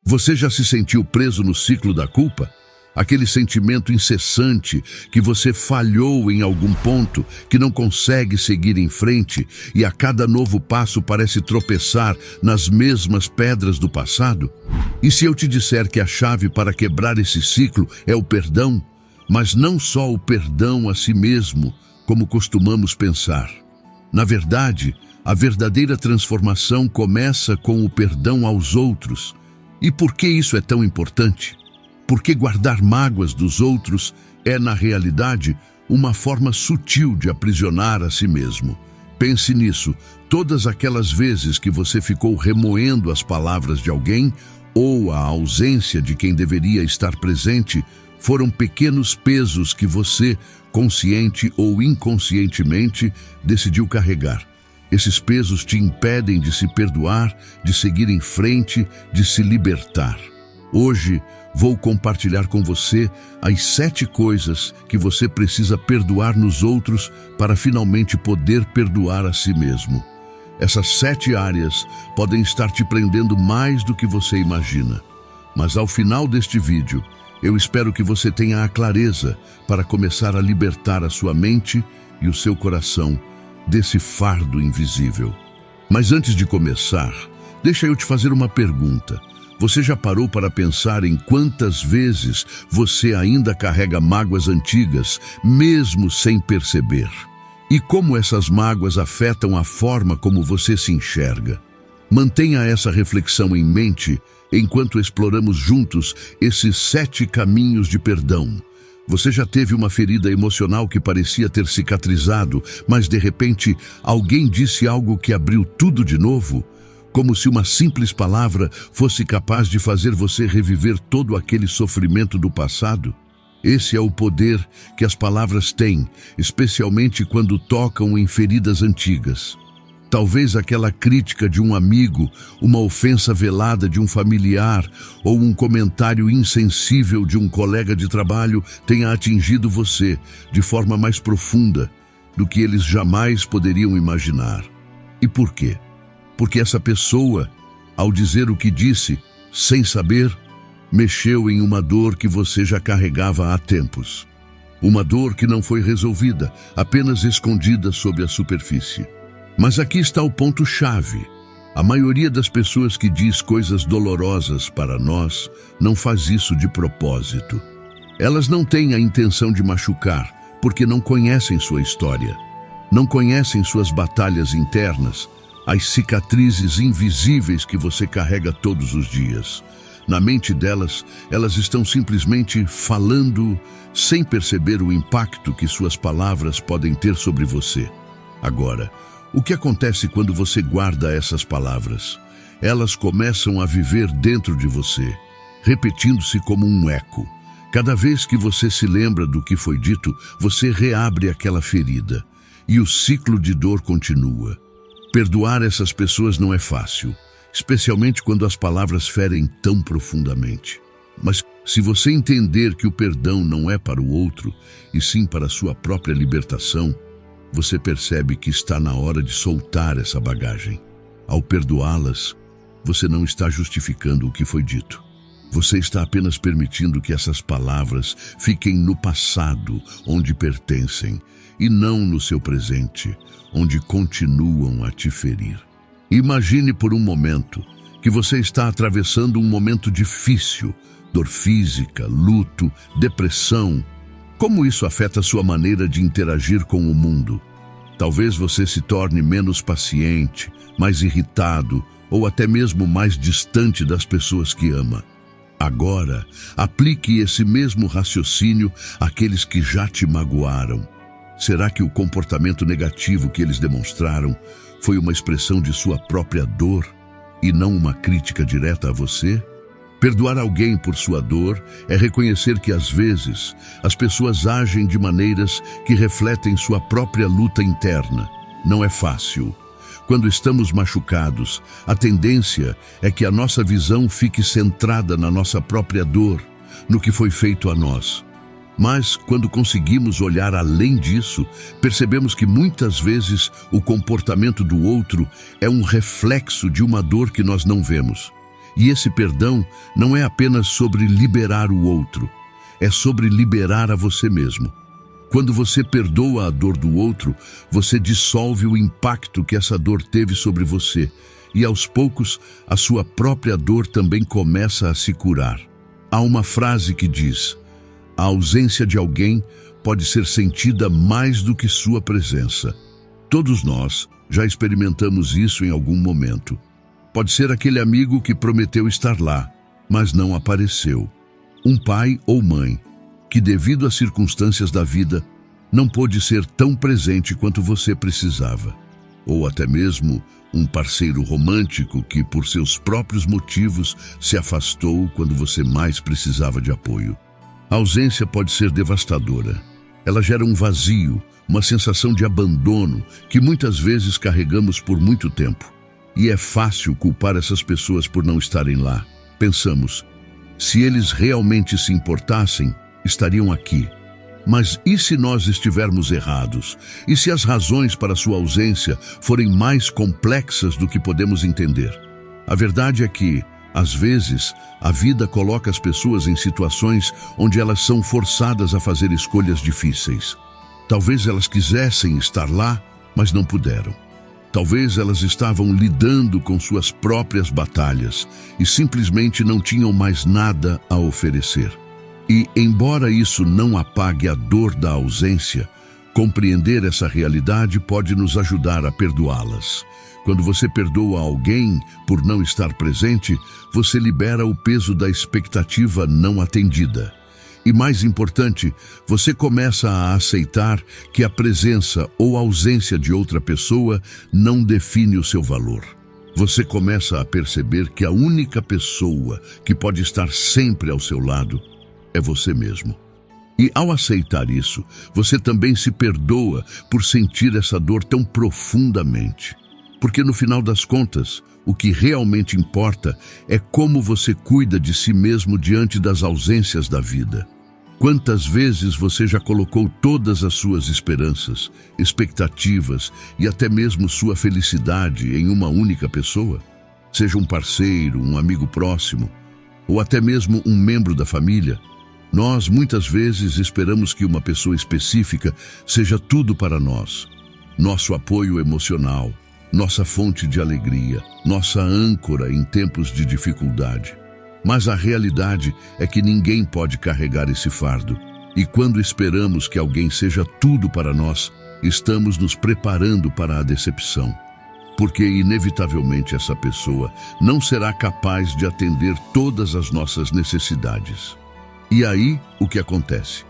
Você já se sentiu preso no ciclo da culpa? Aquele sentimento incessante que você falhou em algum ponto, que não consegue seguir em frente e a cada novo passo parece tropeçar nas mesmas pedras do passado? E se eu te disser que a chave para quebrar esse ciclo é o perdão, mas não só o perdão a si mesmo, como costumamos pensar? Na verdade, a verdadeira transformação começa com o perdão aos outros. E por que isso é tão importante? Porque guardar mágoas dos outros é, na realidade, uma forma sutil de aprisionar a si mesmo. Pense nisso, todas aquelas vezes que você ficou remoendo as palavras de alguém ou a ausência de quem deveria estar presente, foram pequenos pesos que você, consciente ou inconscientemente, decidiu carregar. Esses pesos te impedem de se perdoar, de seguir em frente, de se libertar. Hoje, vou compartilhar com você as 7 coisas que você precisa perdoar nos outros para finalmente poder perdoar a si mesmo. Essas 7 áreas podem estar te prendendo mais do que você imagina. Mas ao final deste vídeo, eu espero que você tenha a clareza para começar a libertar a sua mente e o seu coração desse fardo invisível. Mas antes de começar, deixa eu te fazer uma pergunta. Você já parou para pensar em quantas vezes você ainda carrega mágoas antigas, mesmo sem perceber? E como essas mágoas afetam a forma como você se enxerga? Mantenha essa reflexão em mente enquanto exploramos juntos esses 7 caminhos de perdão. Você já teve uma ferida emocional que parecia ter cicatrizado, mas de repente alguém disse algo que abriu tudo de novo? Como se uma simples palavra fosse capaz de fazer você reviver todo aquele sofrimento do passado? Esse é o poder que as palavras têm, especialmente quando tocam em feridas antigas. Talvez aquela crítica de um amigo, uma ofensa velada de um familiar ou um comentário insensível de um colega de trabalho tenha atingido você de forma mais profunda do que eles jamais poderiam imaginar. E por quê? Porque essa pessoa, ao dizer o que disse, sem saber, mexeu em uma dor que você já carregava há tempos. Uma dor que não foi resolvida, apenas escondida sob a superfície. Mas aqui está o ponto-chave. A maioria das pessoas que diz coisas dolorosas para nós não faz isso de propósito. Elas não têm a intenção de machucar, porque não conhecem sua história. Não conhecem suas batalhas internas, as cicatrizes invisíveis que você carrega todos os dias. Na mente delas, elas estão simplesmente falando sem perceber o impacto que suas palavras podem ter sobre você. Agora, o que acontece quando você guarda essas palavras? Elas começam a viver dentro de você, repetindo-se como um eco. Cada vez que você se lembra do que foi dito, você reabre aquela ferida, e o ciclo de dor continua. Perdoar essas pessoas não é fácil, especialmente quando as palavras ferem tão profundamente. Mas se você entender que o perdão não é para o outro, e sim para a sua própria libertação, você percebe que está na hora de soltar essa bagagem. Ao perdoá-las, você não está justificando o que foi dito. Você está apenas permitindo que essas palavras fiquem no passado, onde pertencem, e não no seu presente, onde continuam a te ferir. Imagine por um momento que você está atravessando um momento difícil, dor física, luto, depressão. Como isso afeta sua maneira de interagir com o mundo? Talvez você se torne menos paciente, mais irritado ou até mesmo mais distante das pessoas que ama. Agora, aplique esse mesmo raciocínio àqueles que já te magoaram. Será que o comportamento negativo que eles demonstraram foi uma expressão de sua própria dor e não uma crítica direta a você? Perdoar alguém por sua dor é reconhecer que, às vezes, as pessoas agem de maneiras que refletem sua própria luta interna. Não é fácil. Quando estamos machucados, a tendência é que a nossa visão fique centrada na nossa própria dor, no que foi feito a nós. Mas, quando conseguimos olhar além disso, percebemos que muitas vezes o comportamento do outro é um reflexo de uma dor que nós não vemos. E esse perdão não é apenas sobre liberar o outro, é sobre liberar a você mesmo. Quando você perdoa a dor do outro, você dissolve o impacto que essa dor teve sobre você, e aos poucos a sua própria dor também começa a se curar. Há uma frase que diz: a ausência de alguém pode ser sentida mais do que sua presença. Todos nós já experimentamos isso em algum momento. Pode ser aquele amigo que prometeu estar lá, mas não apareceu. Um pai ou mãe que, devido às circunstâncias da vida, não pôde ser tão presente quanto você precisava. Ou até mesmo um parceiro romântico que, por seus próprios motivos, se afastou quando você mais precisava de apoio. A ausência pode ser devastadora. Ela gera um vazio, uma sensação de abandono que muitas vezes carregamos por muito tempo. E é fácil culpar essas pessoas por não estarem lá. Pensamos, se eles realmente se importassem, estariam aqui. Mas e se nós estivermos errados? E se as razões para sua ausência forem mais complexas do que podemos entender? A verdade é que, às vezes, a vida coloca as pessoas em situações onde elas são forçadas a fazer escolhas difíceis. Talvez elas quisessem estar lá, mas não puderam. Talvez elas estavam lidando com suas próprias batalhas e simplesmente não tinham mais nada a oferecer. E, embora isso não apague a dor da ausência, compreender essa realidade pode nos ajudar a perdoá-las. Quando você perdoa alguém por não estar presente, você libera o peso da expectativa não atendida. E mais importante, você começa a aceitar que a presença ou ausência de outra pessoa não define o seu valor. Você começa a perceber que a única pessoa que pode estar sempre ao seu lado é você mesmo. E ao aceitar isso, você também se perdoa por sentir essa dor tão profundamente. Porque no final das contas, o que realmente importa é como você cuida de si mesmo diante das ausências da vida. Quantas vezes você já colocou todas as suas esperanças, expectativas e até mesmo sua felicidade em uma única pessoa? Seja um parceiro, um amigo próximo, ou até mesmo um membro da família. Nós, muitas vezes, esperamos que uma pessoa específica seja tudo para nós. Nosso apoio emocional, nossa fonte de alegria, nossa âncora em tempos de dificuldade. Mas a realidade é que ninguém pode carregar esse fardo. E quando esperamos que alguém seja tudo para nós, estamos nos preparando para a decepção. Porque, inevitavelmente, essa pessoa não será capaz de atender todas as nossas necessidades. E aí, o que acontece?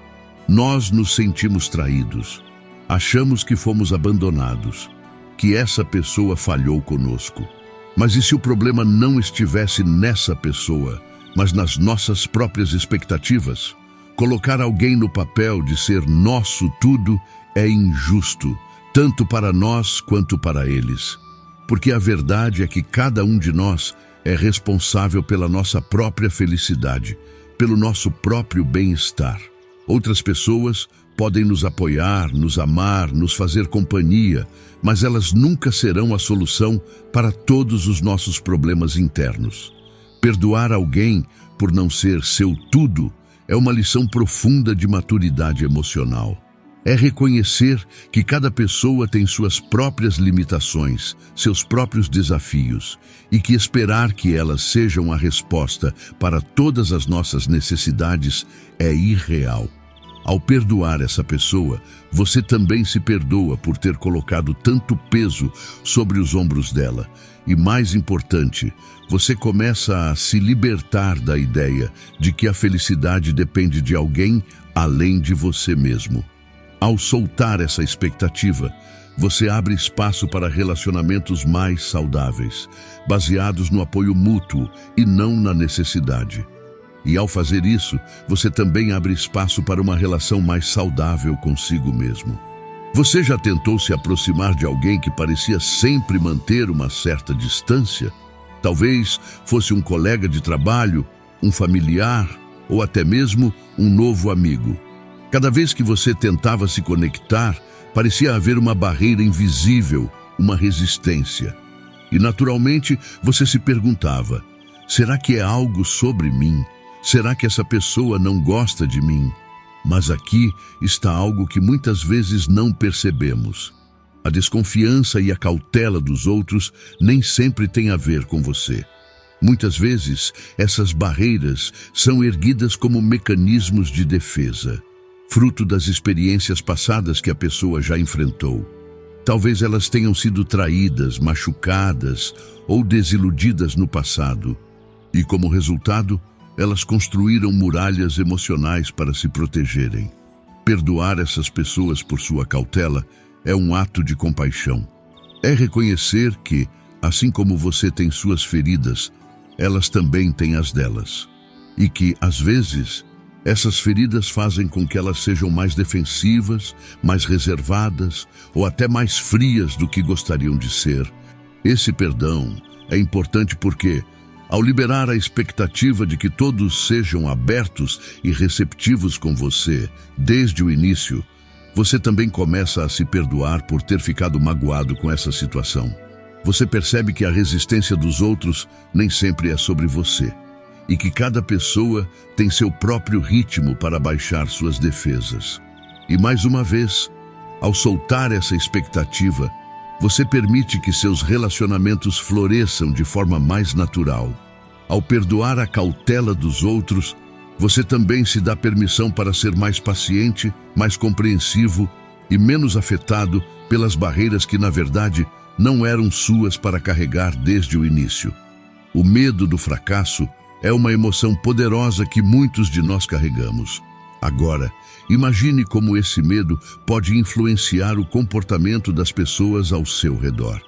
Nós nos sentimos traídos, achamos que fomos abandonados, que essa pessoa falhou conosco. Mas e se o problema não estivesse nessa pessoa, mas nas nossas próprias expectativas? Colocar alguém no papel de ser nosso tudo é injusto, tanto para nós quanto para eles. Porque a verdade é que cada um de nós é responsável pela nossa própria felicidade, pelo nosso próprio bem-estar. Outras pessoas podem nos apoiar, nos amar, nos fazer companhia, mas elas nunca serão a solução para todos os nossos problemas internos. Perdoar alguém por não ser seu tudo é uma lição profunda de maturidade emocional. É reconhecer que cada pessoa tem suas próprias limitações, seus próprios desafios, e que esperar que elas sejam a resposta para todas as nossas necessidades é irreal. Ao perdoar essa pessoa, você também se perdoa por ter colocado tanto peso sobre os ombros dela. E mais importante, você começa a se libertar da ideia de que a felicidade depende de alguém além de você mesmo. Ao soltar essa expectativa, você abre espaço para relacionamentos mais saudáveis, baseados no apoio mútuo e não na necessidade. E ao fazer isso, você também abre espaço para uma relação mais saudável consigo mesmo. Você já tentou se aproximar de alguém que parecia sempre manter uma certa distância? Talvez fosse um colega de trabalho, um familiar ou até mesmo um novo amigo. Cada vez que você tentava se conectar, parecia haver uma barreira invisível, uma resistência. E naturalmente você se perguntava: Será que é algo sobre mim? Será que essa pessoa não gosta de mim? Mas aqui está algo que muitas vezes não percebemos. A desconfiança e a cautela dos outros nem sempre têm a ver com você. Muitas vezes, essas barreiras são erguidas como mecanismos de defesa, fruto das experiências passadas que a pessoa já enfrentou. Talvez elas tenham sido traídas, machucadas ou desiludidas no passado, e como resultado, elas construíram muralhas emocionais para se protegerem. Perdoar essas pessoas por sua cautela é um ato de compaixão. É reconhecer que, assim como você tem suas feridas, elas também têm as delas. E que, às vezes, essas feridas fazem com que elas sejam mais defensivas, mais reservadas ou até mais frias do que gostariam de ser. Esse perdão é importante porque, ao liberar a expectativa de que todos sejam abertos e receptivos com você desde o início, você também começa a se perdoar por ter ficado magoado com essa situação. Você percebe que a resistência dos outros nem sempre é sobre você, e que cada pessoa tem seu próprio ritmo para baixar suas defesas. E mais uma vez, ao soltar essa expectativa, você permite que seus relacionamentos floresçam de forma mais natural. Ao perdoar a cautela dos outros, você também se dá permissão para ser mais paciente, mais compreensivo e menos afetado pelas barreiras que, na verdade, não eram suas para carregar desde o início. O medo do fracasso é uma emoção poderosa que muitos de nós carregamos. Agora, imagine como esse medo pode influenciar o comportamento das pessoas ao seu redor.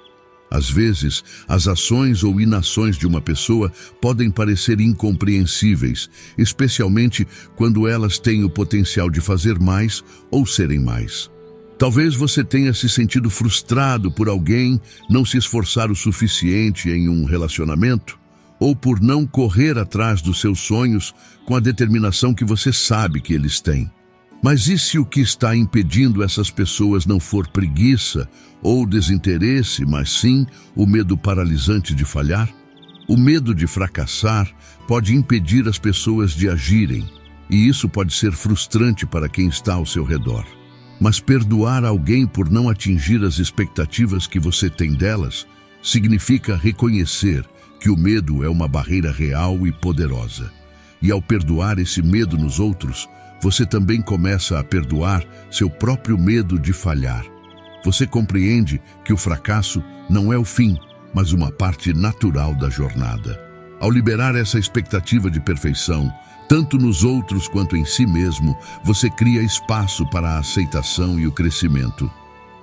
Às vezes, as ações ou inações de uma pessoa podem parecer incompreensíveis, especialmente quando elas têm o potencial de fazer mais ou serem mais. Talvez você tenha se sentido frustrado por alguém não se esforçar o suficiente em um relacionamento, ou por não correr atrás dos seus sonhos com a determinação que você sabe que eles têm. Mas e se o que está impedindo essas pessoas não for preguiça ou desinteresse, mas sim o medo paralisante de falhar? O medo de fracassar pode impedir as pessoas de agirem, e isso pode ser frustrante para quem está ao seu redor. Mas perdoar alguém por não atingir as expectativas que você tem delas significa reconhecer que o medo é uma barreira real e poderosa. E ao perdoar esse medo nos outros, você também começa a perdoar seu próprio medo de falhar. Você compreende que o fracasso não é o fim, mas uma parte natural da jornada. Ao liberar essa expectativa de perfeição, tanto nos outros quanto em si mesmo, você cria espaço para a aceitação e o crescimento.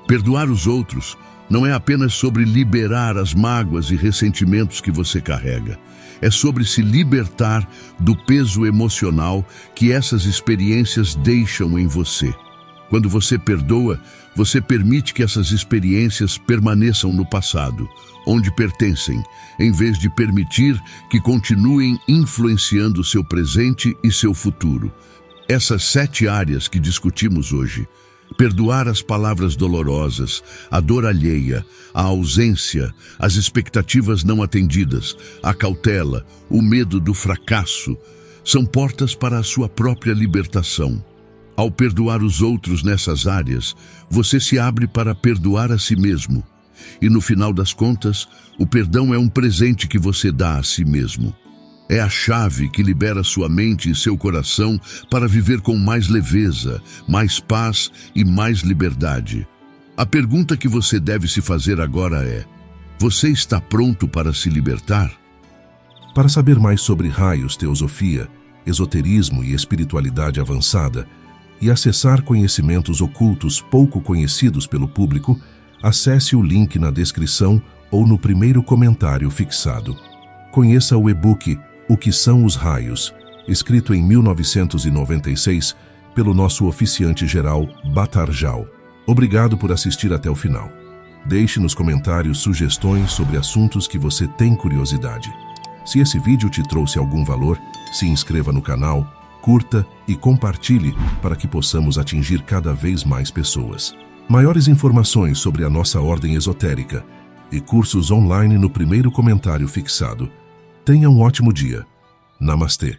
Perdoar os outros não é apenas sobre liberar as mágoas e ressentimentos que você carrega. É sobre se libertar do peso emocional que essas experiências deixam em você. Quando você perdoa, você permite que essas experiências permaneçam no passado, onde pertencem, em vez de permitir que continuem influenciando seu presente e seu futuro. Essas 7 áreas que discutimos hoje, perdoar as palavras dolorosas, a dor alheia, a ausência, as expectativas não atendidas, a cautela, o medo do fracasso, são portas para a sua própria libertação. Ao perdoar os outros nessas áreas, você se abre para perdoar a si mesmo. E no final das contas, o perdão é um presente que você dá a si mesmo. É a chave que libera sua mente e seu coração para viver com mais leveza, mais paz e mais liberdade. A pergunta que você deve se fazer agora é: você está pronto para se libertar? Para saber mais sobre raios, teosofia, esoterismo e espiritualidade avançada, e acessar conhecimentos ocultos pouco conhecidos pelo público, acesse o link na descrição ou no primeiro comentário fixado. Conheça o e-book O que são os raios, escrito em 1996 pelo nosso oficiante geral Batarjal. Obrigado por assistir até o final. Deixe nos comentários sugestões sobre assuntos que você tem curiosidade. Se esse vídeo te trouxe algum valor, se inscreva no canal, curta e compartilhe para que possamos atingir cada vez mais pessoas. Maiores informações sobre a nossa ordem esotérica e cursos online no primeiro comentário fixado. Tenha um ótimo dia. Namastê.